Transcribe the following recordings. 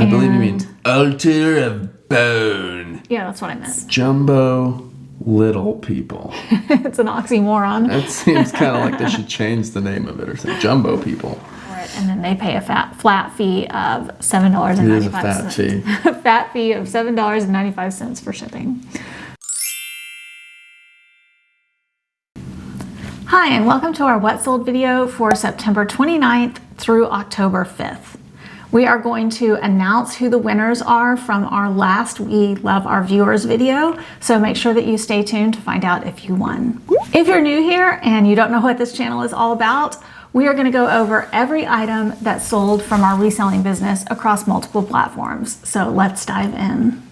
I believe you mean altar of bone. Yeah, that's what I meant. Jumbo little people. It's an oxymoron. That seems kind of like they should change the name of it or something. Jumbo people. Right, and then they pay a flat fee of $7.95. It is a fat fee. A fat fee of $7.95 for shipping. Hi, and welcome to our What Sold video for September 29th through October 5th. We are going to announce who the winners are from our last We Love Our Viewers video, so make sure that you stay tuned to find out if you won. If you're new here and you don't know what this channel is all about, we are going to go over every item that's sold from our reselling business across multiple platforms. So let's dive in.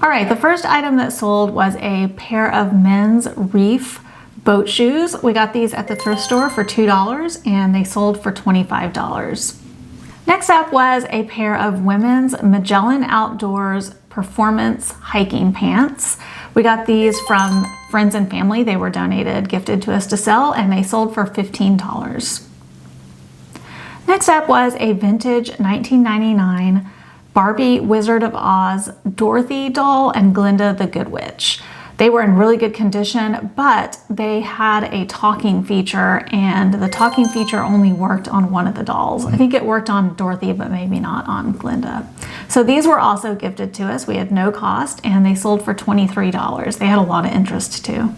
All right, the first item that sold was a pair of men's reef boat shoes. We got these at the thrift store for $2 and they sold for $25. Next up was a pair of women's Magellan Outdoors performance hiking pants. We got these from friends and family. They were donated, gifted to us to sell, and they sold for $15. Next up was a vintage 1999 Barbie Wizard of Oz Dorothy doll and Glinda the Good Witch. They were in really good condition, but they had a talking feature, and the talking feature only worked on one of the dolls. I think it worked on Dorothy, but maybe not on Glinda. So these were also gifted to us. We had no cost, and they sold for $23. They had a lot of interest too.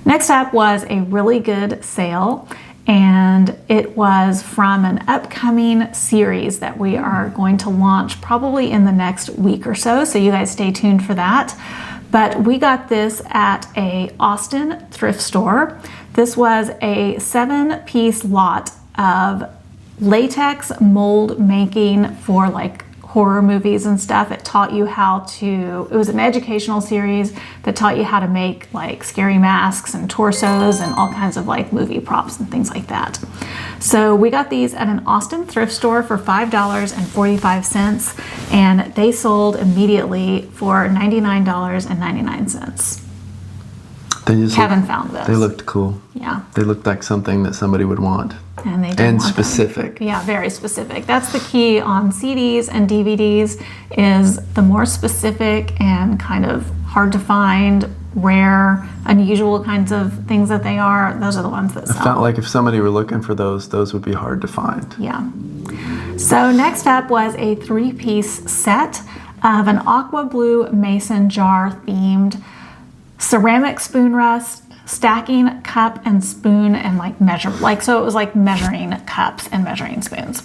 Next up was a really good sale, and it was from an upcoming series that we are going to launch probably in the next week or so. So you guys stay tuned for that. But we got this at a Austin thrift store. This was a 7-piece lot of latex mold making for like horror movies and stuff. It taught you how to, it was an educational series that taught you how to make like scary masks and torsos and all kinds of like movie props and things like that. So we got these at an Austin thrift store for $5.45 and they sold immediately for $99.99. Kevin found this. They looked cool. Yeah. They looked like something that somebody would want. And they did and want specific. Them. Yeah, very specific. That's the key on CDs and DVDs, is the more specific and kind of hard to find, rare, unusual kinds of things that they are, those are the ones that sell. I felt like if somebody were looking for those would be hard to find. Yeah. So next up was a 3-piece set of an aqua blue mason jar themed ceramic spoon rest, stacking cup and spoon, and like measure, like, so it was like measuring cups and measuring spoons.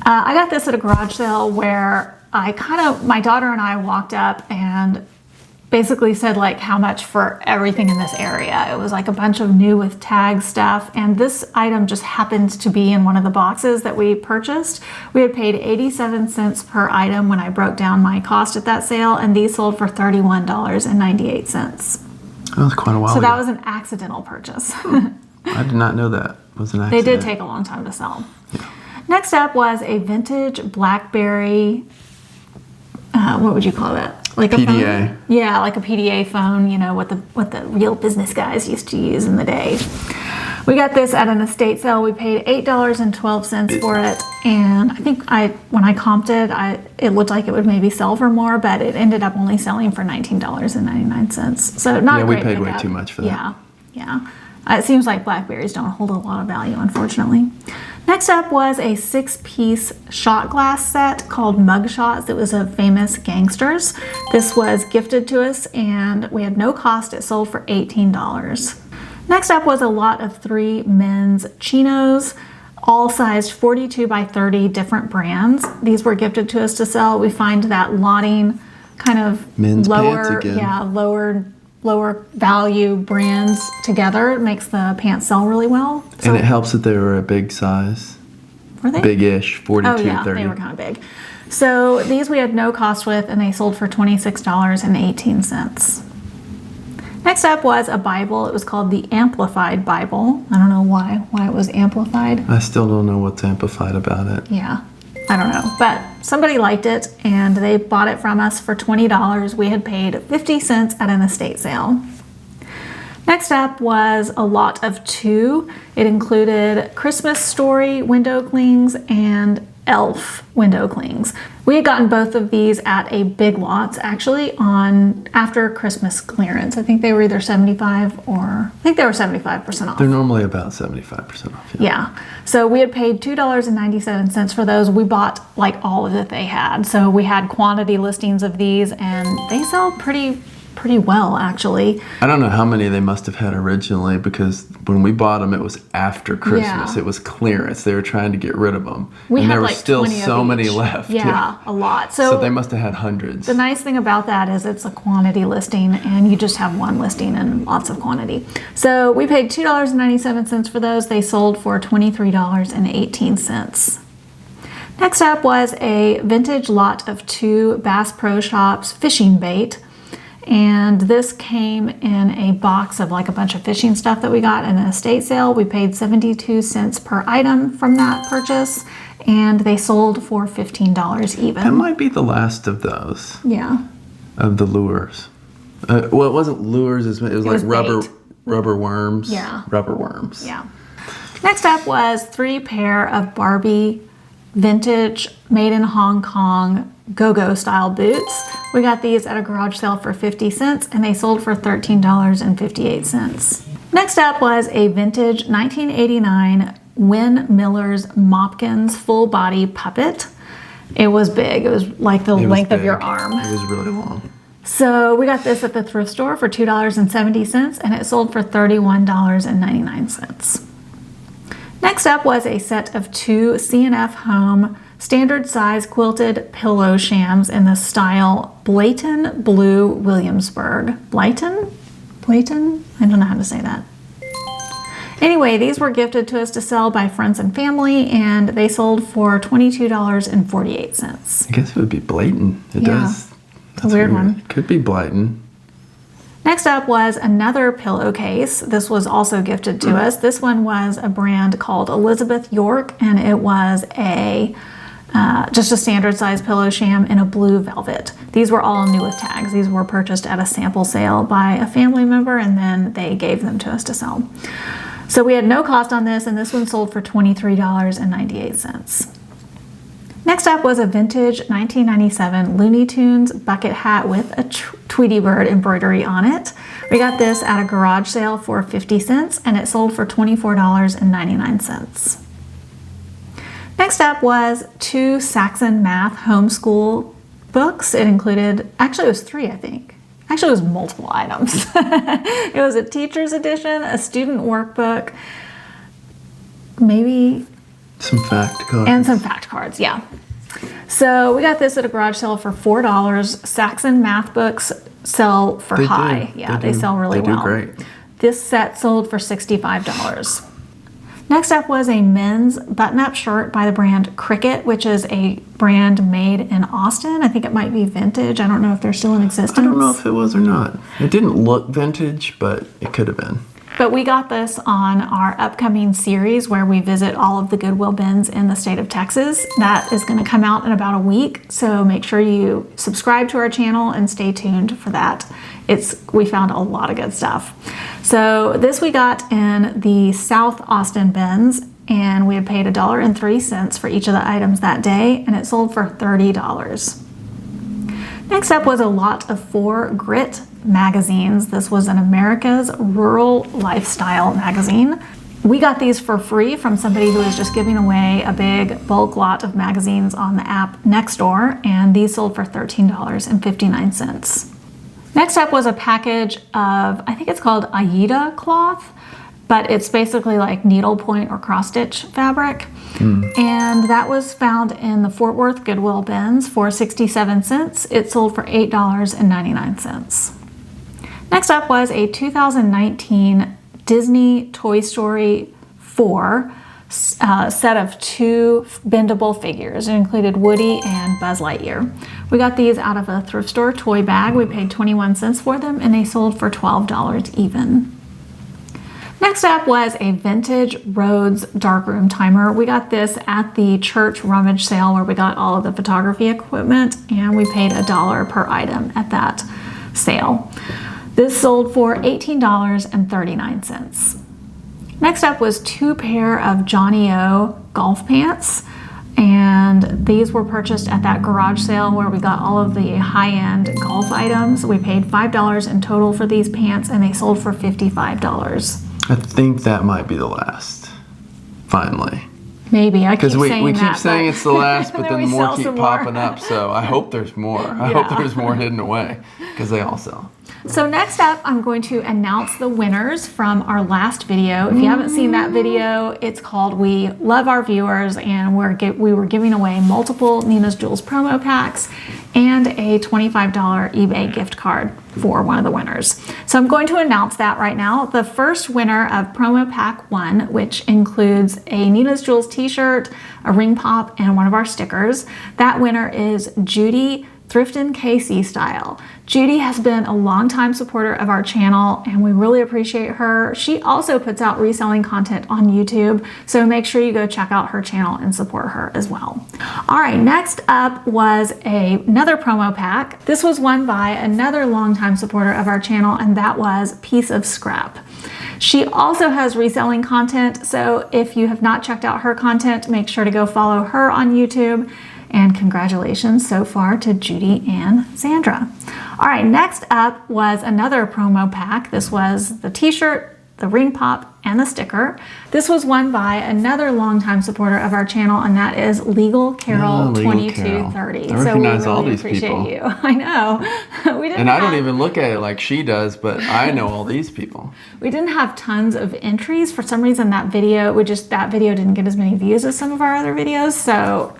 I got this at a garage sale where my daughter and I walked up and basically said like how much for everything in this area. It was like a bunch of new with tag stuff, and this item just happened to be in one of the boxes that we purchased. We had paid 87 cents per item when I broke down my cost at that sale, and these sold for $31.98. That was quite a while ago. So that was an accidental purchase. I did not know that was an accident. They did take a long time to sell. Yeah. Next up was a vintage BlackBerry, what would you call it? Like PDA. A phone? Yeah, like a PDA phone, you know, what the real business guys used to use in the day. We got this at an estate sale. We paid $8.12 for it, and I think when I comped it, it looked like it would maybe sell for more, but it ended up only selling for $19.99. So not a great we paid pickup. Way too much for that. Yeah. It seems like Blackberries don't hold a lot of value, unfortunately. Next up was a 6-piece shot glass set called Mugshots. It was a famous gangsters. This was gifted to us and we had no cost. It sold for $18. Next up was a lot of 3 men's chinos, all sized 42 by 30 different brands. These were gifted to us to sell. We find that lotting kind of men's pants again. lower value brands together makes the pants sell really well. So, and it helps that they were a big size. Were they? Big-ish, 42, oh, yeah, 30. They were kind of big. So these we had no cost with, and they sold for $26.18. Next up was a Bible. It was called the Amplified Bible. I don't know why it was amplified. I still don't know what's amplified about it. Yeah, I don't know. But somebody liked it, and they bought it from us for $20. We had paid 50 cents at an estate sale. Next up was a lot of 2. It included Christmas Story window clings and Elf window clings. We had gotten both of these at a Big Lots actually on after Christmas clearance. I think they were either 75% off. They're normally about 75% off. Yeah. So we had paid $2.97 for those. We bought like all of that they had. So we had quantity listings of these and they sell pretty well actually. I don't know how many they must have had originally because when we bought them it was after Christmas. Yeah. It was clearance. They were trying to get rid of them. We and had there were like still 20 so of many each. left. Yeah, a lot. So they must have had hundreds. The nice thing about that is it's a quantity listing and you just have one listing and lots of quantity. So we paid $2.97 for those. They sold for $23.18. Next up was a vintage lot of 2 Bass Pro Shops fishing bait. And this came in a box of like a bunch of fishing stuff that we got in an estate sale. We paid 72 cents per item from that purchase, and they sold for $15 even. That might be the last of those. Yeah. Of the lures. Well, it wasn't lures. It was like bait. rubber worms. Yeah. Rubber worms. Yeah. Next up was 3 pair of Barbie vintage made in Hong Kong go-go style boots. We got these at a garage sale for 50 cents and they sold for $13.58. Next up was a vintage 1989 Win Miller's Mopkins full body puppet. It was big. It was like the length of your arm. It was really long. So we got this at the thrift store for $2.70 and it sold for $31.99. Next up was a set of 2 C&F Home standard size quilted pillow shams in the style Blayton Blue Williamsburg. Blayton? I don't know how to say that. Anyway, these were gifted to us to sell by friends and family and they sold for $22.48. I guess it would be blatant. It does. It's a weird one. It could be blatant. Next up was another pillowcase. This was also gifted to us. This one was a brand called Elizabeth York, and it was a just a standard size pillow sham in a blue velvet. These were all new with tags. These were purchased at a sample sale by a family member, and then they gave them to us to sell. So we had no cost on this, and this one sold for $23.98. Next up was a vintage 1997 Looney Tunes bucket hat with a Tweety Bird embroidery on it. We got this at a garage sale for 50 cents and it sold for $24.99. Next up was 2 Saxon Math homeschool books. It included, actually it was 3 I think. Actually it was multiple items. It was a teacher's edition, a student workbook, maybe some fact cards. And some fact cards, yeah. So we got this at a garage sale for $4. Saxon Math books sell for high. Yeah, they sell really well. They do great. This set sold for $65. Next up was a men's button-up shirt by the brand Cricket, which is a brand made in Austin. I think it might be vintage. I don't know if they're still in existence. I don't know if it was or not. It didn't look vintage, but it could have been. But we got this on our upcoming series where we visit all of the Goodwill bins in the state of Texas. That is going to come out in about a week, so make sure you subscribe to our channel and stay tuned for that. We found a lot of good stuff. So this we got in the South Austin bins, and we had paid $1.03 for each of the items that day, and it sold for $30. Next up was a lot of 4 Grit magazines. This was an America's Rural Lifestyle magazine. We got these for free from somebody who was just giving away a big bulk lot of magazines on the app Nextdoor, and these sold for $13.59. Next up was a package of, I think it's called Aida cloth, but it's basically like needlepoint or cross-stitch fabric. And that was found in the Fort Worth Goodwill bins for 67 cents. It sold for $8.99. Next up was a 2019 Disney Toy Story 4 set of 2 bendable figures. It included Woody and Buzz Lightyear. We got these out of a thrift store toy bag. We paid 21 cents for them and they sold for $12 even. Next up was a vintage Rhodes darkroom timer. We got this at the church rummage sale where we got all of the photography equipment, and we paid $1 per item at that sale. This sold for $18.39. Next up was 2 pair of Johnny O golf pants. And these were purchased at that garage sale where we got all of the high-end golf items. We paid $5 in total for these pants, and they sold for $55. I think that might be the last. Finally. Maybe. I keep Because saying we that, keep saying it's the last, but then we more sell keep some popping more. up. So I hope there's more. I hope there's more hidden away because they all sell. So next up, I'm going to announce the winners from our last video. If you haven't seen that video, it's called We Love Our Viewers, and we were giving away multiple Nina's Jewels promo packs and a $25 eBay gift card for one of the winners. So I'm going to announce that right now. The first winner of promo pack 1, which includes a Nina's Jewels t-shirt, a ring pop, and one of our stickers, that winner is Judy, thriftingkcstyle. Judy has been a longtime supporter of our channel, and we really appreciate her. She also puts out reselling content on YouTube, so make sure you go check out her channel and support her as well. All right, next up was another promo pack. This was won by another longtime supporter of our channel, and that was Piece of Scrap. She also has reselling content, so if you have not checked out her content, make sure to go follow her on YouTube. And congratulations so far to Judy and Sandra. All right, next up was another promo pack. This was the t-shirt, the ring pop, and the sticker. This was won by another longtime supporter of our channel, and that is Legal Carol 2230. I recognize all these appreciate people. You. I know. We didn't And I don't even look at it like she does, but I know all these people. We didn't have tons of entries. For some reason, that video didn't get as many views as some of our other videos, so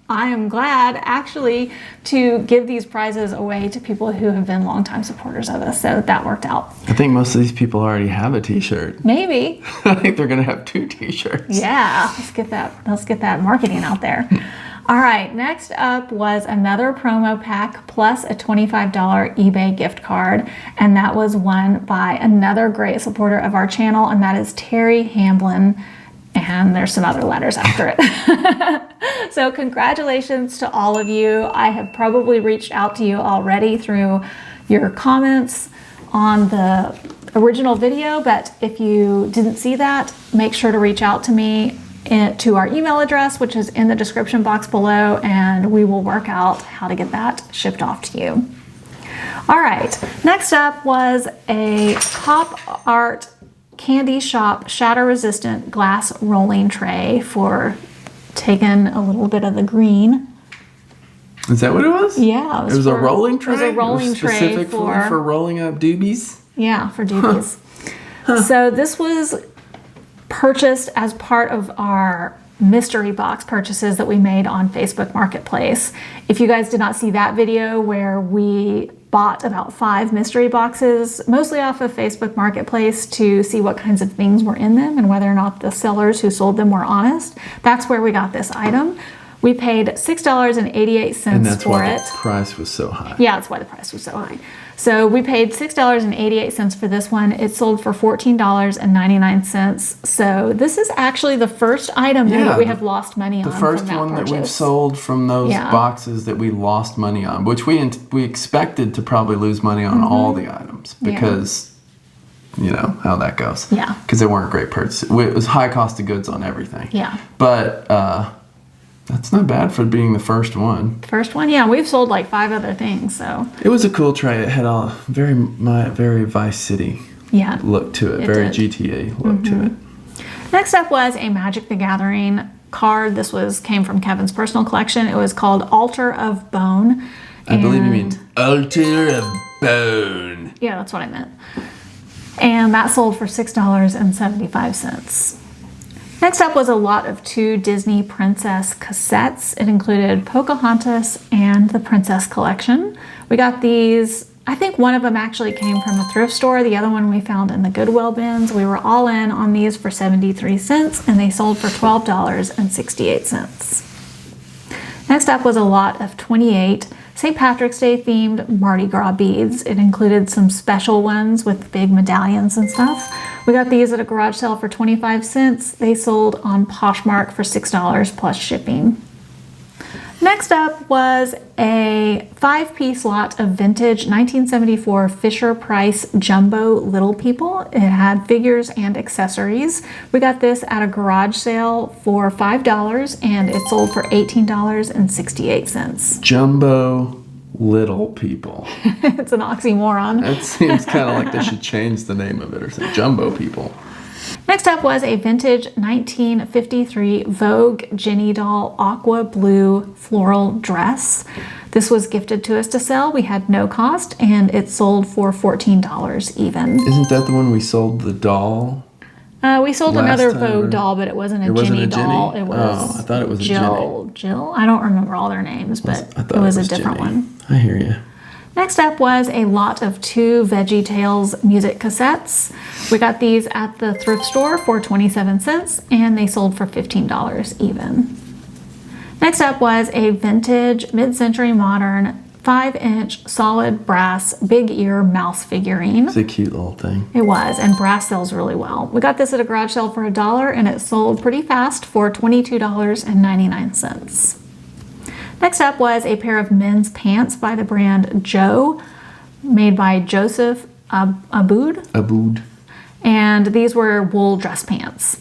I am glad actually to give these prizes away to people who have been longtime supporters of us. So that worked out. I think most of these people already have a t-shirt. Maybe. I think they're going to have 2 t-shirts. Yeah, let's get that marketing out there. All right, next up was another promo pack plus a $25 eBay gift card, and that was won by another great supporter of our channel, and that is Terry Hamblin. And there's some other letters after it. So congratulations to all of you. I have probably reached out to you already through your comments on the original video, but if you didn't see that, make sure to reach out to me to our email address, which is in the description box below, and we will work out how to get that shipped off to you. All right, next up was a Pop Art Candy Shop shatter resistant glass rolling tray for taking a little bit of the green. Is that what it was? Yeah, it was a rolling tray. It was a rolling tray specific for rolling up doobies. Yeah, for doobies. So this was purchased as part of our mystery box purchases that we made on Facebook Marketplace. If you guys did not see that video where we bought about 5 mystery boxes, mostly off of Facebook Marketplace, to see what kinds of things were in them and whether or not the sellers who sold them were honest, that's where we got this item. We paid $6.88 And that's for why it. the price was so high. Yeah, that's why the price was so high. So we paid $6.88 for this one. It sold for $14.99. So this is actually the first item that we have lost money on. The first one that we've sold from those boxes that we lost money on, which we expected to probably lose money on all the items because you know how that goes. Yeah. Because they weren't great purchases. It was high cost of goods on everything. Yeah. But that's not bad for being the first one. First one, yeah. We've sold like 5 other things, so. It was a cool tray. It had a very Vice City look to it. Very did. GTA look to it. Next up was a Magic the Gathering card. This came from Kevin's personal collection. It was called Altar of Bone. I believe you mean Altar of Bone. Yeah, that's what I meant. And that sold for $6.75. Next up was a lot of 2 Disney Princess cassettes. It included Pocahontas and the Princess Collection. We got these, I think one of them actually came from a thrift store. The other one we found in the Goodwill bins. We were all in on these for 73 cents and they sold for $12.68. Next up was a lot of 28 St. Patrick's Day themed Mardi Gras beads. It included some special ones with big medallions and stuff. We got these at a garage sale for 25 cents. They sold on Poshmark for $6 plus shipping. Next up was a 5-piece lot of vintage 1974 Fisher-Price Jumbo Little People. It had figures and accessories. We got this at a garage sale for $5 and it sold for $18.68. Jumbo Little People. It's an oxymoron. It seems kind of like they should change the name of it or something. Jumbo People. Next up was a vintage 1953 Vogue Jenny Doll aqua blue floral dress. This was gifted to us to sell. We had no cost and it sold for $14 even. Isn't that the one we sold the doll? We sold another Vogue doll, but it wasn't a Jenny doll. Jenny? It was I thought it was Jill. a Jenny. Jill? I don't remember all their names, but it was a different Jenny. one. I hear you. Next up was a lot of 2 Veggie Tales music cassettes. We got these at the thrift store for 27 cents and they sold for $15 even. Next up was a vintage mid-century modern 5-inch solid brass big ear mouse figurine. It's a cute little thing. It was, and brass sells really well. We got this at a garage sale for $1 and it sold pretty fast for $22.99. Next up was a pair of men's pants by the brand Joe, made by Joseph Aboud. And these were wool dress pants.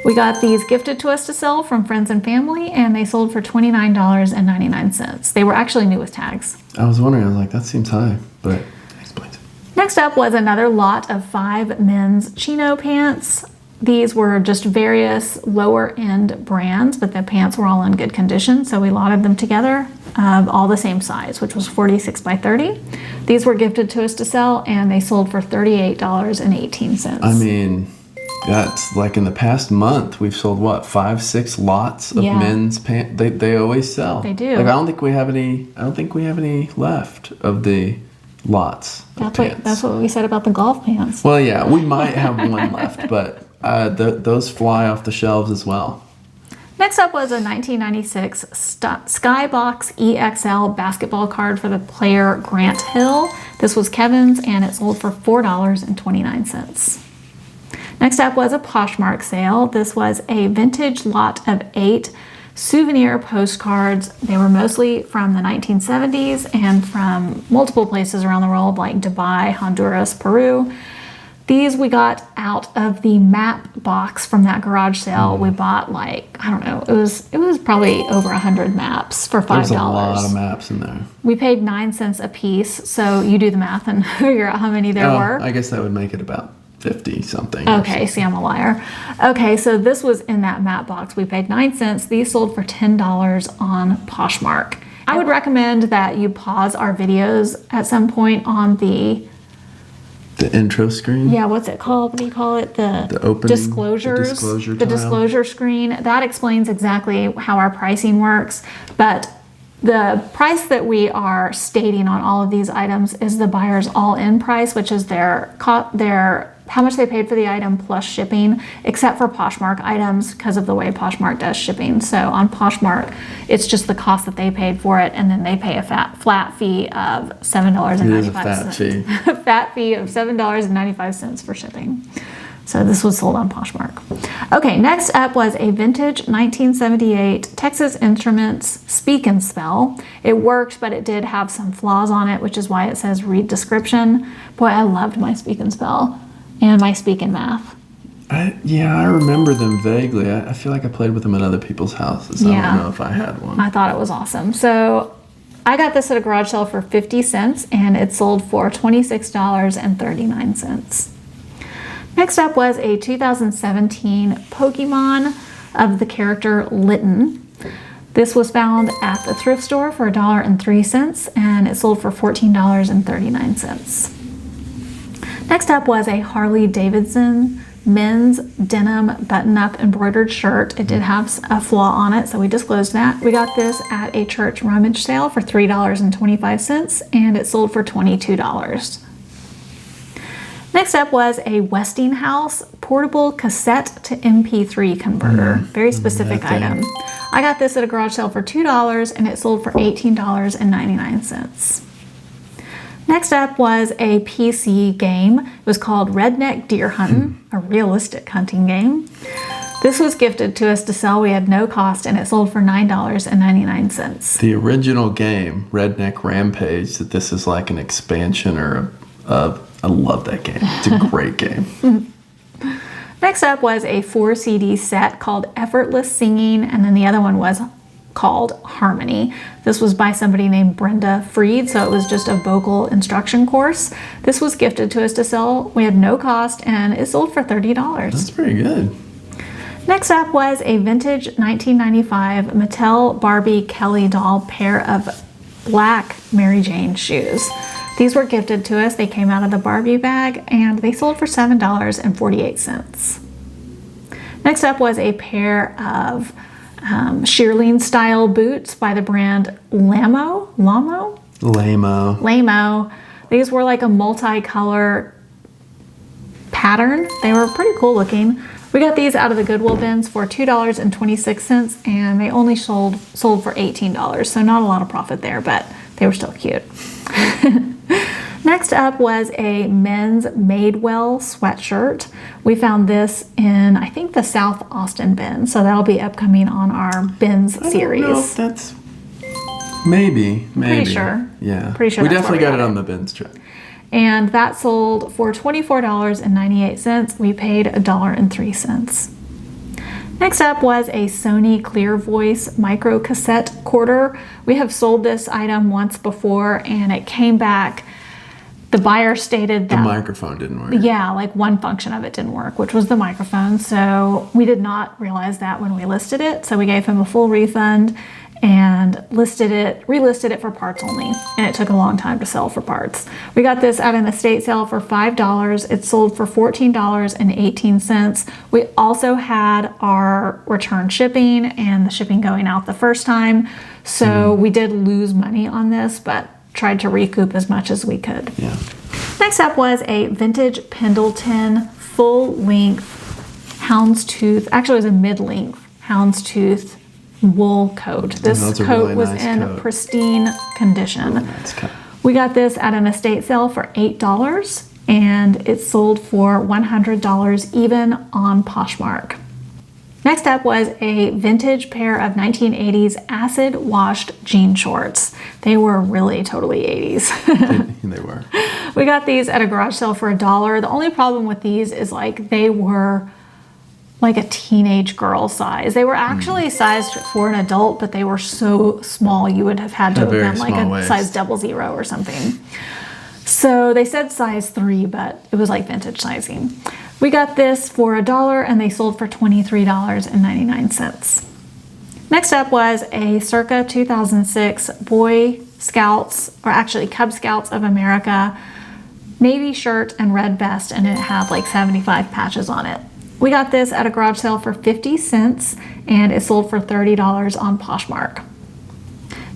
We got these gifted to us to sell from friends and family, and they sold for $29.99. They were actually new with tags. I was wondering, I was like, that seems high, but it explains it. Next up was another lot of 5 men's chino pants. These were just various lower end brands, but the pants were all in good condition, so we lotted them together, all the same size, which was 46 by 30. These were gifted to us to sell, and they sold for $38.18. I mean, that's like in the past month, we've sold what, 5-6 lots of men's pants. They always sell. They do. Like I don't think we have any left of the lots of pants. That's what we said about the golf pants. Well, yeah, we might have one left, but those fly off the shelves as well. Next up was a 1996 Skybox EXL basketball card for the player Grant Hill. This was Kevin's and it sold for $4.29. Next up was a Poshmark sale. This was a vintage lot of 8 souvenir postcards. They were mostly from the 1970s and from multiple places around the world like Dubai, Honduras, Peru. These we got out of the map box from that garage sale. We bought like, I don't know, it was probably over 100 maps for $5. There's a lot of maps in there. We paid 9 cents a piece, so you do the math and figure out how many there were. I guess that would make it about 50 something. Okay, see, I'm a liar. Okay, so this was in that map box. We paid 9 cents. These sold for $10 on Poshmark. I would recommend that you pause our videos at some point on the intro screen? Yeah, what's it called? What do you call it? The opening, disclosures. The disclosure screen. That explains exactly how our pricing works. But the price that we are stating on all of these items is the buyer's all-in price, which is their how much they paid for the item plus shipping, except for Poshmark items because of the way Poshmark does shipping. So on Poshmark, it's just the cost that they paid for it, and then they pay a flat fee of $7.95. It is a fat fee. Fat fee of $7.95 for shipping. So this was sold on Poshmark. Okay, next up was a vintage 1978 Texas Instruments Speak and Spell. It worked, but it did have some flaws on it, which is why it says read description. Boy, I loved my Speak and Spell and my Speak and Math. I remember them vaguely. I feel like I played with them at other people's houses. I don't know if I had one. I thought it was awesome. So I got this at a garage sale for 50 cents and it sold for $26.39. Next up was a 2017 Pokemon of the character Litten. This was found at the thrift store for $1.03 and it sold for $14.39. Next up was a Harley Davidson men's denim button-up embroidered shirt. It did have a flaw on it, so we disclosed that. We got this at a church rummage sale for $3.25 and it sold for $22. Next up was a Westinghouse portable cassette to MP3 converter. Very specific item. I got this at a garage sale for $2 and it sold for $18.99. Next up was a PC game. It was called Redneck Deer Hunting, a realistic hunting game. This was gifted to us to sell. We had no cost, and it sold for $9.99. The original game, Redneck Rampage, that this is like an expansion I love that game. It's a great game. Next up was a 4 CD set called Effortless Singing, and then the other one was called Harmony. This was by somebody named Brenda Freed, so it was just a vocal instruction course. This was gifted to us to sell. We had no cost, and it sold for $30. That's pretty good. Next up was a vintage 1995 Mattel Barbie Kelly doll pair of black Mary Jane shoes. These were gifted to us. They came out of the Barbie bag, and they sold for $7.48. Next up was a pair of shearling style boots by the brand Lamo. These were like a multicolor pattern. They were pretty cool looking. We got these out of the Goodwill bins for $2.26, and they only sold for $18, so not a lot of profit there, but they were still cute. Next up was a men's Madewell sweatshirt. We found this in, I think, the South Austin bin, so that'll be upcoming on our bins series. I don't know if that's maybe. Pretty sure. Yeah. Pretty sure we definitely got it on the bins trip. And that sold for $24.98. We paid $1.03. Next up was a Sony Clear Voice micro cassette recorder. We have sold this item once before, and it came back. The buyer stated that the microphone didn't work. Yeah, like one function of it didn't work, which was the microphone. So we did not realize that when we listed it. So we gave him a full refund and relisted it for parts only. And it took a long time to sell for parts. We got this at an estate sale for $5. It sold for $14.18. We also had our return shipping and the shipping going out the first time. So we did lose money on this, but tried to recoup as much as we could. Yeah. Next up was a vintage Pendleton full-length houndstooth, actually it was a mid-length houndstooth wool coat. This coat really was in pristine condition. Really nice coat. We got this at an estate sale for $8, and it sold for $100 even on Poshmark. Next up was a vintage pair of 1980s acid washed jean shorts. They were really totally 80s. They were. We got these at a garage sale for $1. The only problem with these is like they were like a teenage girl size. They were actually sized for an adult, but they were so small you would have had to have been like a size 00 or something. So they said size 3, but it was like vintage sizing. We got this for $1, and they sold for $23.99. Next up was a circa 2006 Boy Scouts, or actually Cub Scouts of America, navy shirt and red vest, and it had like 75 patches on it. We got this at a garage sale for 50 cents, and it sold for $30 on Poshmark.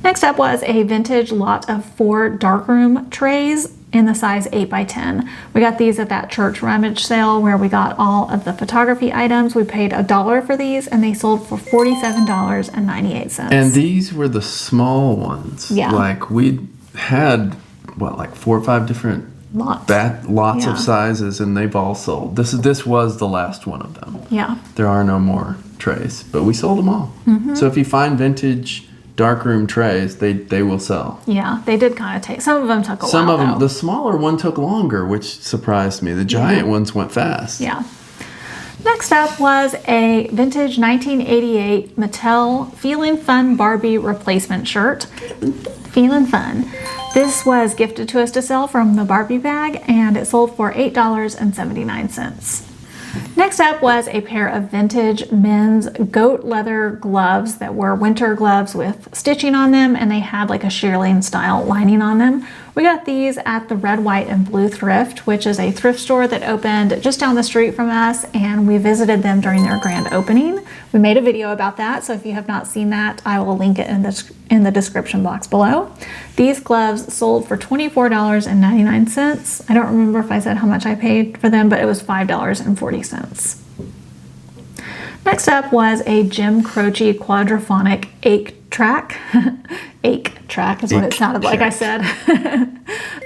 Next up was a vintage lot of 4 darkroom trays in the size 8x10. We got these at that church rummage sale where we got all of the photography items. We paid $1 for these, and they sold for $47.98. And these were the small ones. Yeah. Like we had, like 4 or 5 different lots of sizes, and they've all sold. This was the last one of them. Yeah. There are no more trays, but we sold them all. So if you find vintage darkroom trays, they will sell. Yeah, they did kind of take. Some of them took a while. Some of them, the smaller one took longer, which surprised me. The giant ones went fast. Yeah. Next up was a vintage 1988 Mattel Feelin' Fun Barbie replacement shirt. Feelin' Fun. This was gifted to us to sell from the Barbie bag, and it sold for $8.79. Next up was a pair of vintage men's goat leather gloves that were winter gloves with stitching on them, and they had like a shearling style lining on them. We got these at the Red, White, and Blue Thrift, which is a thrift store that opened just down the street from us, and we visited them during their grand opening. We made a video about that, so if you have not seen that, I will link it in the description box below. These gloves sold for $24.99. I don't remember if I said how much I paid for them, but it was $5.40. Next up was a Jim Croce quadraphonic ache track. Ache track is what it sounded like I said.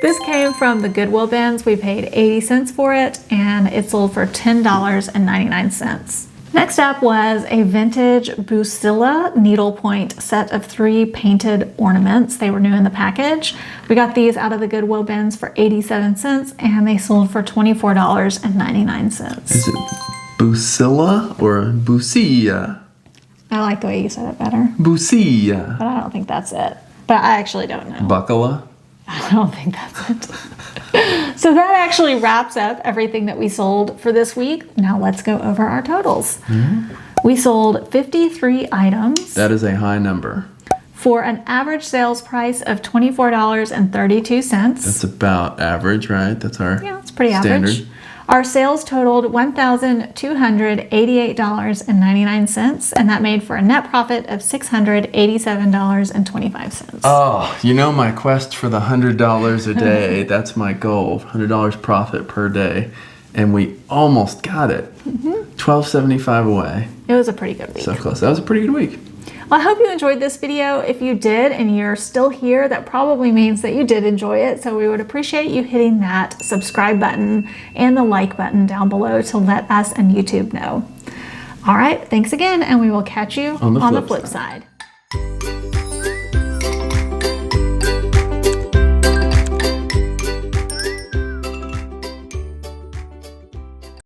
This came from the Goodwill bins. We paid 80 cents for it, and it sold for $10.99. Next up was a vintage Busilla needlepoint set of 3 painted ornaments. They were new in the package. We got these out of the Goodwill bins for 87 cents and they sold for $24.99. Is it Busilla or Busilla? I like the way you said it better. Busilla. But I don't think that's it. But I actually don't know. Buckala? I don't think that's it. So that actually wraps up everything that we sold for this week. Now let's go over our totals. We sold 53 items. That is a high number. For an average sales price of $24.32. That's about average, right? That's our it's pretty standard. Average. Our sales totaled $1,288.99, and that made for a net profit of $687.25. Oh, you know my quest for the $100 a day, that's my goal, $100 profit per day, and we almost got it. $12.75 away. It was a pretty good week. So close. That was a pretty good week. Well, I hope you enjoyed this video. If you did and you're still here, that probably means that you did enjoy it. So we would appreciate you hitting that subscribe button and the like button down below to let us and YouTube know. All right, thanks again, and we will catch you on the flip side.